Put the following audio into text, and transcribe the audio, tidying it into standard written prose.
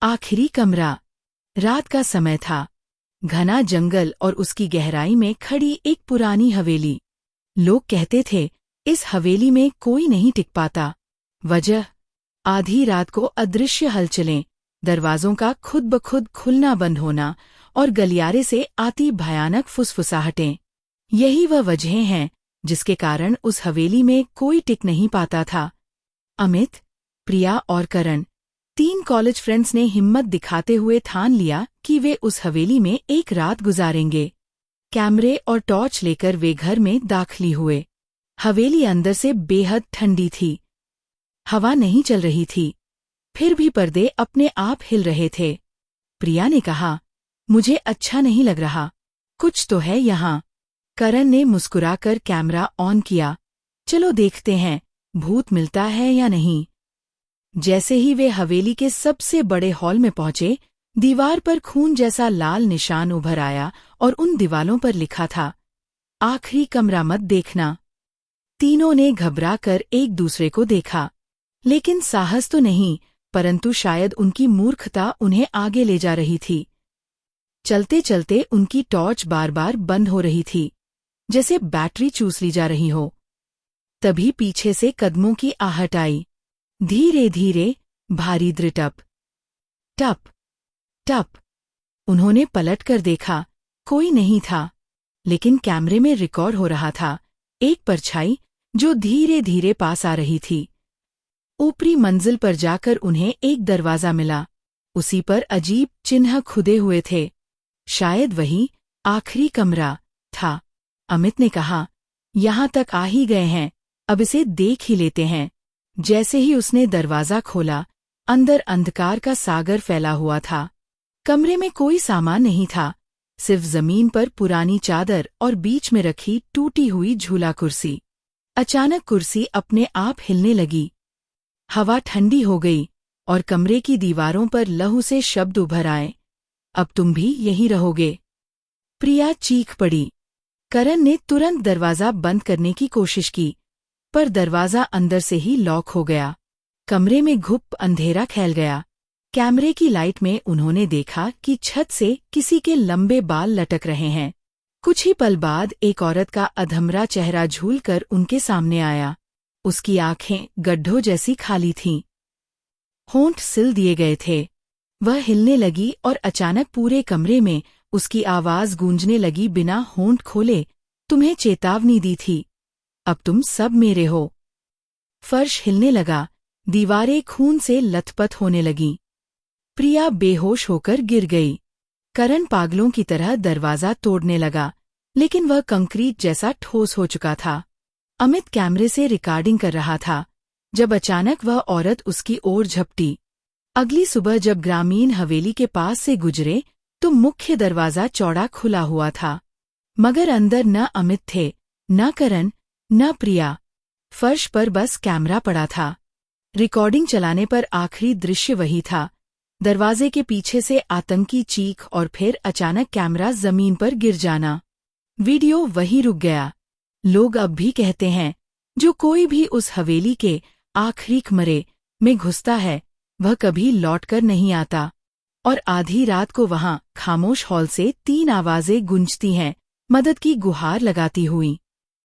आखिरी कमरा। रात का समय था। घना जंगल और उसकी गहराई में खड़ी एक पुरानी हवेली। लोग कहते थे इस हवेली में कोई नहीं टिक पाता। वजह, आधी रात को अदृश्य हलचलें, दरवाजों का खुद ब खुद खुलना बंद होना और गलियारे से आती भयानक फुसफुसाहटें। यही वह वजहें हैं जिसके कारण उस हवेली में कोई टिक नहीं पाता था। अमित, प्रिया और करण, 3 कॉलेज फ्रेंड्स ने हिम्मत दिखाते हुए ठान लिया कि वे उस हवेली में एक रात गुजारेंगे। कैमरे और टॉर्च लेकर वे घर में दाखिल हुए। हवेली अंदर से बेहद ठंडी थी। हवा नहीं चल रही थी, फिर भी पर्दे अपने आप हिल रहे थे। प्रिया ने कहा, मुझे अच्छा नहीं लग रहा, कुछ तो है यहाँ। करण ने मुस्कुराकर कैमरा ऑन किया। चलो देखते हैं, भूत मिलता है या नहीं। जैसे ही वे हवेली के सबसे बड़े हॉल में पहुंचे, दीवार पर खून जैसा लाल निशान उभर आया और उन दीवालों पर लिखा था, आखिरी कमरा मत देखना। तीनों ने घबराकर एक दूसरे को देखा, लेकिन साहस तो नहीं, परंतु शायद उनकी मूर्खता उन्हें आगे ले जा रही थी। चलते चलते उनकी टॉर्च बार बार बंद हो रही थी, जैसे बैटरी चूस ली जा रही हो। तभी पीछे से कदमों की आहट आई। धीरे धीरे, भारी दृटप, टप टप। उन्होंने पलटकर देखा, कोई नहीं था, लेकिन कैमरे में रिकॉर्ड हो रहा था एक परछाई जो धीरे धीरे पास आ रही थी। ऊपरी मंजिल पर जाकर उन्हें एक दरवाजा मिला। उसी पर अजीब चिन्ह खुदे हुए थे। शायद वही आखिरी कमरा था। अमित ने कहा, यहाँ तक आ ही गए हैं, अब इसे देख ही लेते हैं। जैसे ही उसने दरवाजा खोला, अंदर अंधकार का सागर फैला हुआ था। कमरे में कोई सामान नहीं था, सिर्फ जमीन पर पुरानी चादर और बीच में रखी टूटी हुई झूला कुर्सी। अचानक कुर्सी अपने आप हिलने लगी। हवा ठंडी हो गई और कमरे की दीवारों पर लहू से शब्द उभर आए, अब तुम भी यहीं रहोगे। प्रिया चीख पड़ी। करण ने तुरंत दरवाजा बंद करने की कोशिश की, पर दरवाजा अंदर से ही लॉक हो गया। कमरे में घुप अंधेरा फैल गया। कैमरे की लाइट में उन्होंने देखा कि छत से किसी के लंबे बाल लटक रहे हैं। कुछ ही पल बाद एक औरत का अधमरा चेहरा झूलकर उनके सामने आया। उसकी आंखें गड्ढों जैसी खाली थीं। होंठ सिल दिए गए थे। वह हिलने लगी और अचानक पूरे कमरे में उसकी आवाज गूंजने लगी बिना होंठ खोले, तुम्हें चेतावनी दी थी, अब तुम सब मेरे हो। फर्श हिलने लगा, दीवारें खून से लथपथ होने लगीं। प्रिया बेहोश होकर गिर गई। करण पागलों की तरह दरवाजा तोड़ने लगा, लेकिन वह कंक्रीट जैसा ठोस हो चुका था। अमित कैमरे से रिकॉर्डिंग कर रहा था, जब अचानक वह औरत उसकी ओर झपटी। अगली सुबह जब ग्रामीण हवेली के पास से गुजरे तो मुख्य दरवाजा चौड़ा खुला हुआ था, मगर अंदर न अमित थे, न करण, न प्रिया। फर्श पर बस कैमरा पड़ा था। रिकॉर्डिंग चलाने पर आखिरी दृश्य वही था, दरवाजे के पीछे से आतंकी चीख और फिर अचानक कैमरा जमीन पर गिर जाना। वीडियो वहीं रुक गया। लोग अब भी कहते हैं, जो कोई भी उस हवेली के आखिरी कमरे में घुसता है, वह कभी लौटकर नहीं आता। और आधी रात को वहां खामोश हॉल से 3 आवाजें गूंजती हैं, मदद की गुहार लगाती हुई।